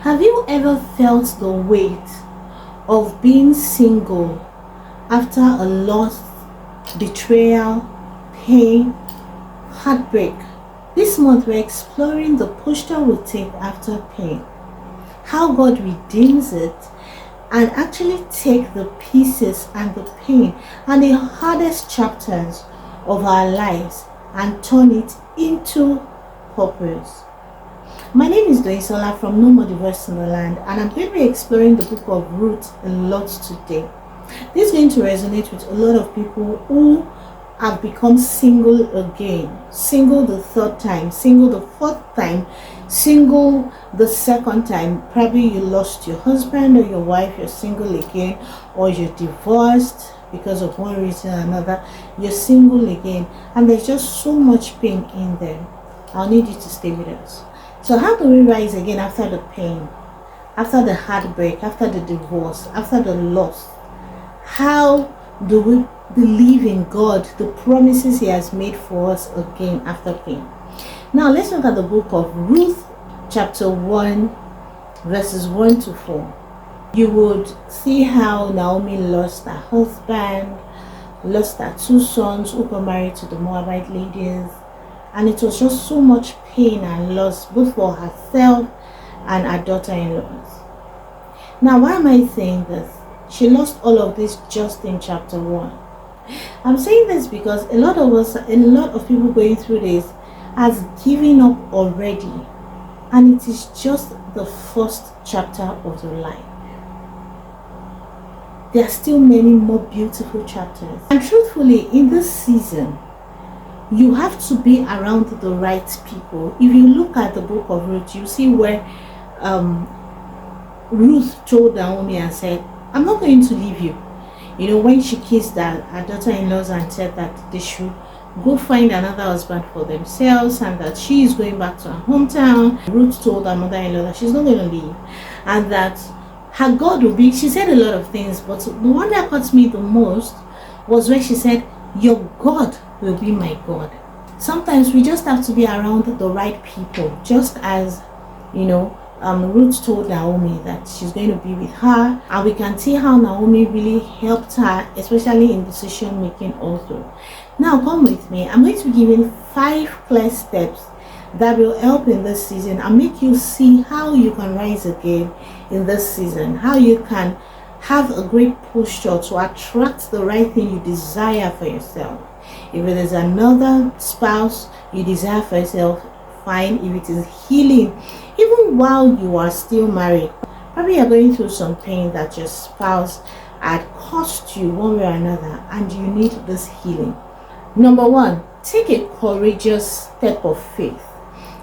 Have you ever felt the weight of being single after a loss, betrayal, pain, heartbreak? This month we're exploring the posture we take after pain, how God redeems it, and actually take the pieces and the pain and the hardest chapters of our lives and turn it into purpose. My name is Doisola from No More Divorce in the Land, and I'm going to be exploring the book of Ruth a lot today. This is going to resonate with a lot of people who have become single again, single the third time, single the fourth time, single the second time. Probably you lost your husband or your wife, you're single again, or you're divorced because of one reason or another, you're single again, and there's just so much pain in there. I'll need you to stay with us. So how do we rise again after the pain, after the heartbreak, after the divorce, after the loss? How do we believe in God, the promises He has made for us again after pain? Now let's look at the book of Ruth, chapter 1, verses 1 to 4. You would see how Naomi lost her husband, lost her two sons who got married to the Moabite ladies, and it was just so much pain and loss both for herself and her daughter-in-laws. Now, why am I saying this? She lost all of this just in chapter 1. I'm saying this because a lot of people going through this has given up already, and it is just the first chapter of their life. There are still many more beautiful chapters, and truthfully, in this season, you have to be around the right people. If you look at the book of Ruth, you see where Ruth told Naomi and said, I'm not going to leave you. You know, when she kissed her daughter-in-laws and said that they should go find another husband for themselves and that she is going back to her hometown, Ruth told her mother-in-law that she's not going to leave and that her God will be. She said a lot of things, but the one that caught me the most was when she said, your God will be my God. Sometimes we just have to be around the right people, just as Ruth told Naomi that she's going to be with her, and we can see how Naomi really helped her, especially in decision making also. Now come with me. I'm going to be giving 5 clear steps that will help in this season and make you see how you can rise again in this season, how you can have a great posture to attract the right thing you desire for yourself. If it is another spouse you desire for yourself, fine. If it is healing, even while you are still married, probably you're going through some pain that your spouse had caused you one way or another, and you need this healing. Number 1, take a courageous step of faith.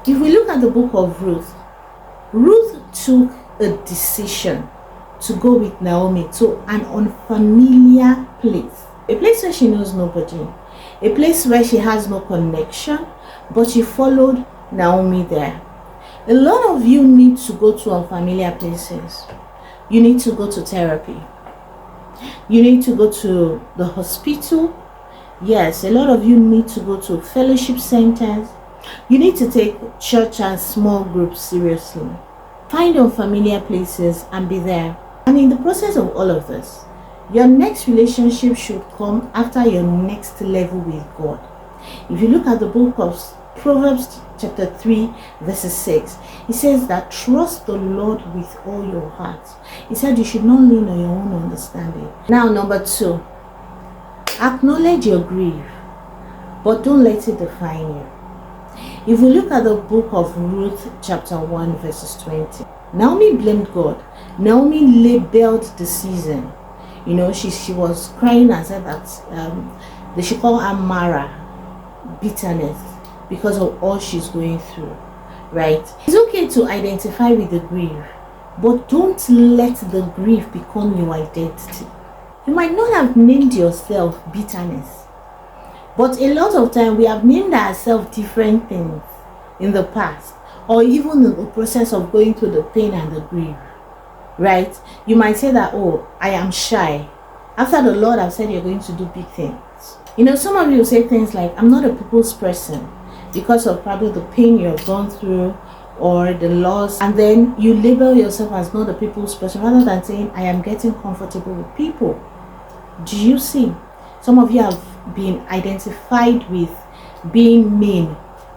If we look at the book of Ruth, Ruth took a decision to go with Naomi to an unfamiliar place, a place where she knows nobody, a place where she has no connection, but she followed Naomi there. A lot of you need to go to unfamiliar places. You need to go to therapy. You need to go to the hospital. Yes, a lot of you need to go to fellowship centers. You need to take church and small groups seriously. Find unfamiliar places and be there. And in the process of all of this, your next relationship should come after your next level with God. If you look at the book of Proverbs chapter 3 verses 6, it says that trust the Lord with all your heart. He said you should not lean on your own understanding. Now number 2, acknowledge your grief, but don't let it define you. If we look at the book of Ruth chapter 1 verses 20, Naomi blamed God. Naomi labeled the season. You know, she was crying and said that they should call her Mara, bitterness, because of all she's going through, right? It's okay to identify with the grief, but don't let the grief become your identity. You might not have named yourself bitterness, but a lot of time we have named ourselves different things in the past, or even in the process of going through the pain and the grief, right? You might say that, oh, I am shy. After the Lord have said you're going to do big things. You know, some of you say things like, I'm not a people's person, because of probably the pain you have gone through, or the laws, and then you label yourself as not a people's person rather than saying, I am getting comfortable with people. Do you see? Some of you have been identified with being mean,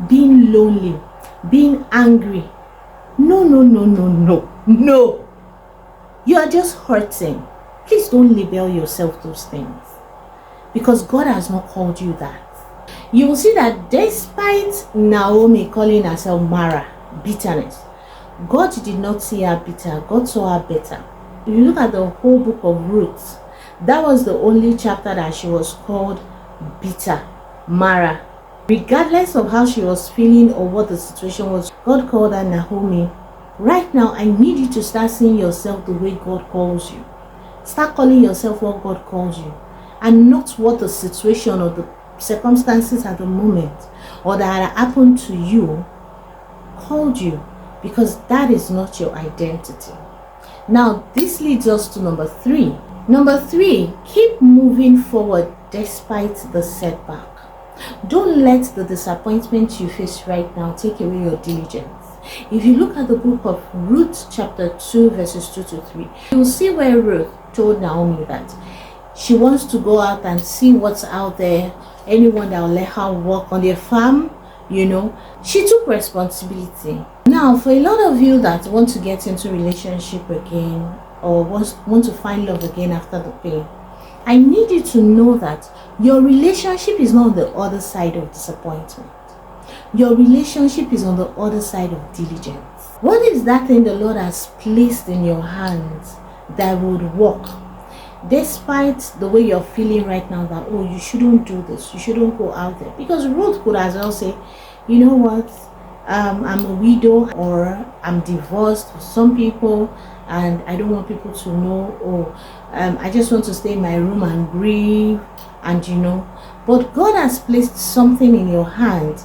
being lonely, being angry. No, no, no, no, no, no. You are just hurting. Please don't label yourself those things, because God has not called you that. You will see that despite Naomi calling herself Mara, bitterness, God did not see her bitter. God saw her better. If you look at the whole book of Ruth, that was the only chapter that she was called bitter, Mara. Regardless of how she was feeling or what the situation was, God called her Naomi. Right now, I need you to start seeing yourself the way God calls you. Start calling yourself what God calls you, and not what the situation or the circumstances at the moment or that had happened to you called you, because that is not your identity. Now, this leads us to number 3. Number 3, keep moving forward despite the setback. Don't let the disappointment you face right now take away your diligence. If you look at the book of Ruth chapter 2 verses 2 to 3, you will see where Ruth told Naomi that she wants to go out and see what's out there, anyone that will let her work on their farm. She took responsibility. Now, for a lot of you that want to get into relationship again, or want to find love again after the pain, I need you to know that your relationship is not on the other side of disappointment. Your relationship is on the other side of diligence. What is that thing the Lord has placed in your hands that would work, despite the way you're feeling right now that, oh, you shouldn't do this, you shouldn't go out there? Because Ruth could as well say, you know what, I'm a widow, or I'm divorced for some people, and I don't want people to know, or I just want to stay in my room and grieve, and but God has placed something in your hand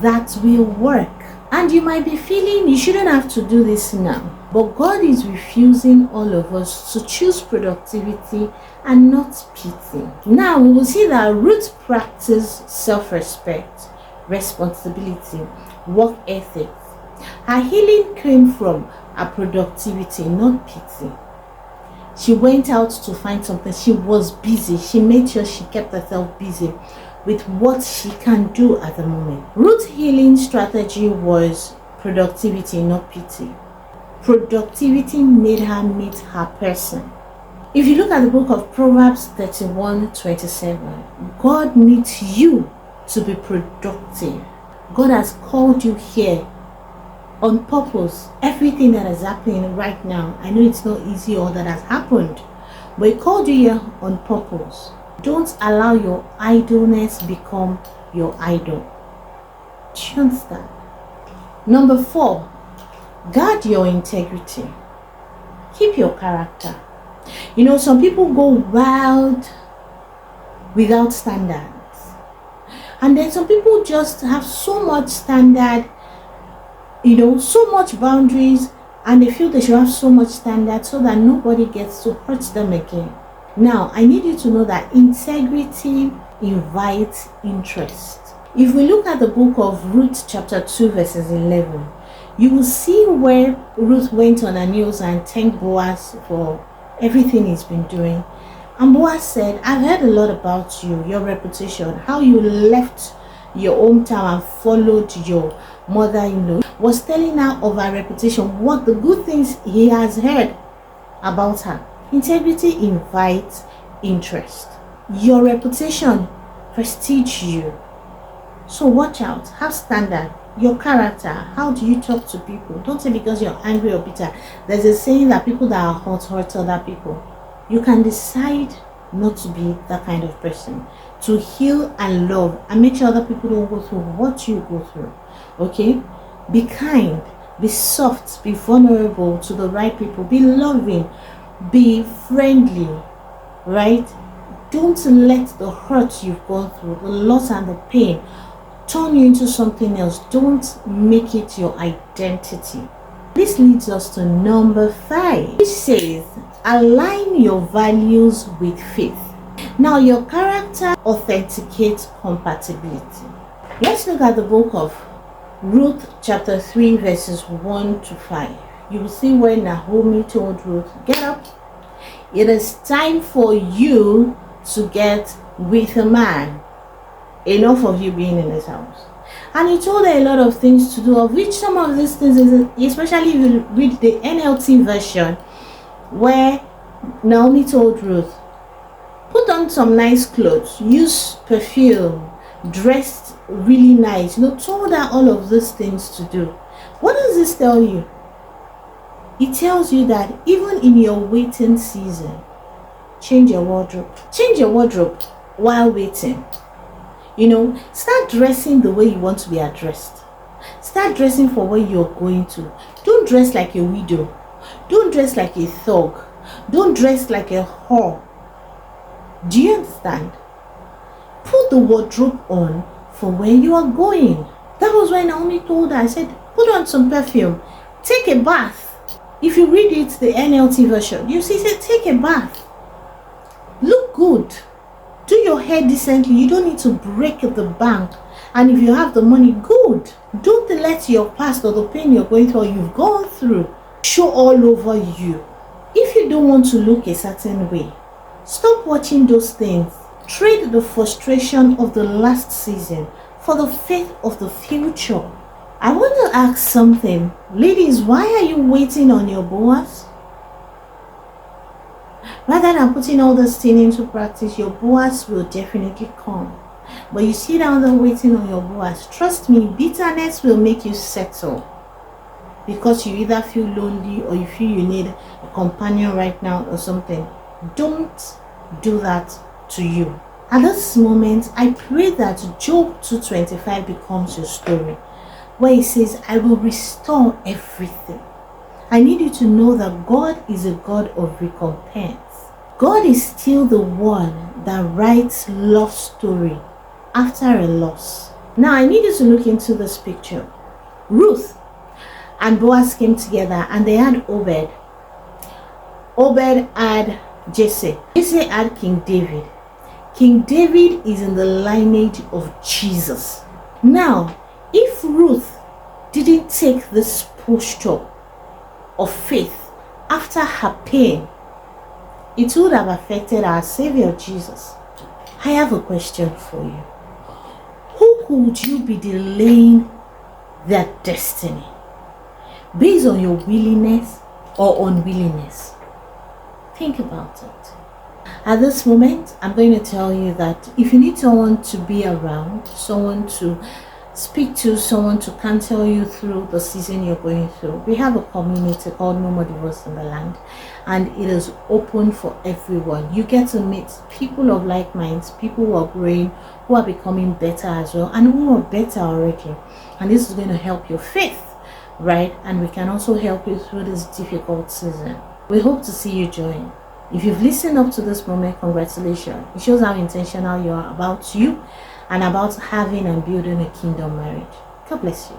that will work. And you might be feeling you shouldn't have to do this now, but God is refusing all of us to choose productivity and not pity. Now we will see that Ruth practiced self-respect, responsibility, work ethic. Her healing came from her productivity, not pity. She went out to find something. She was busy. She made sure she kept herself busy with what she can do at the moment. Ruth's healing strategy was productivity, not pity. Productivity made her meet her person. If you look at the book of Proverbs 31:27, God needs you to be productive. God has called you here on purpose. Everything that is happening right now, I know it's not easy, all that has happened, but He called you here on purpose. Don't allow your idleness become your idol. Do you understand? Number 4, guard your integrity. Keep your character. Some people go wild without standards, and then some people just have so much standard, so much boundaries, and they feel they should have so much standard so that nobody gets to hurt them again. Now, I need you to know that integrity invites interest. If we look at the book of Ruth chapter 2 verses 11, you will see where Ruth went on her knees and thanked Boaz for everything he's been doing. And Boaz said, I've heard a lot about you, your reputation, how you left your hometown and followed your mother-in-law. Was telling her of her reputation, what the good things he has heard about her. Integrity invites interest. Your reputation prestiges you. So watch out. Have standard. Your character. How do you talk to people? Don't say because you're angry or bitter. There's a saying that people that are hot hurt other people. You can decide not to be that kind of person. To heal and love and make sure other people don't go through what you go through. Okay? Be kind. Be soft. Be vulnerable to the right people. Be loving. Be friendly, right? Don't let the hurt you've gone through, the loss and the pain, turn you into something else. Don't make it your identity. This leads us to number 5, which says, align your values with faith. Now, your character authenticates compatibility. Let's look at the book of Ruth chapter 3 verses 1 to 5. You will see where Naomi told Ruth, get up. It is time for you to get with a man. Enough of you being in his house. And he told her a lot of things to do, of which some of these things, especially if you read the NLT version, where Naomi told Ruth, put on some nice clothes, use perfume, dressed really nice. Told her all of these things to do. What does this tell you? It tells you that even in your waiting season, change your wardrobe. Change your wardrobe while waiting. Start dressing the way you want to be addressed. Start dressing for where you're going to. Don't dress like a widow. Don't dress like a thug. Don't dress like a whore. Do you understand? Put the wardrobe on for where you are going. That was why Naomi told her, I said, put on some perfume. Take a bath. If you read it, the NLT version, you see, it said, take a bath. Look good. Do your hair decently. You don't need to break the bank. And if you have the money, good. Don't let your past or the pain you're going through or you've gone through show all over you. If you don't want to look a certain way, stop watching those things. Trade the frustration of the last season for the faith of the future. I want to ask something. Ladies, why are you waiting on your Boaz? Rather than putting all this thing into practice, your Boaz will definitely come. But you sit down there waiting on your Boaz. Trust me, bitterness will make you settle. Because you either feel lonely or you feel you need a companion right now or something. Don't do that to you. At this moment, I pray that Job 2:25 becomes your story, where it says, I will restore everything. I need you to know that God is a God of recompense. God is still the one that writes love story after a loss. Now I need you to look into this picture. Ruth and Boaz came together and they had Obed. Obed had Jesse. Jesse had King David. King David is in the lineage of Jesus. Now, if Ruth didn't take this posture of faith after her pain, it would have affected our Savior Jesus. I have a question for you. Who could you be delaying their destiny? Based on your willingness or unwillingness? Think about it. At this moment, I'm going to tell you that if you need someone to be around, someone to speak to, someone to counsel you through the season you're going through, we have a community called No More Divorce in the Land, and it is open for everyone. You get to meet people of like minds, people who are growing, who are becoming better as well, and who are better already. And this is going to help your faith, right? And we can also help you through this difficult season. We hope to see you join. If you've listened up to this moment, congratulations. It shows how intentional you are about you and about having and building a kingdom marriage. God bless you.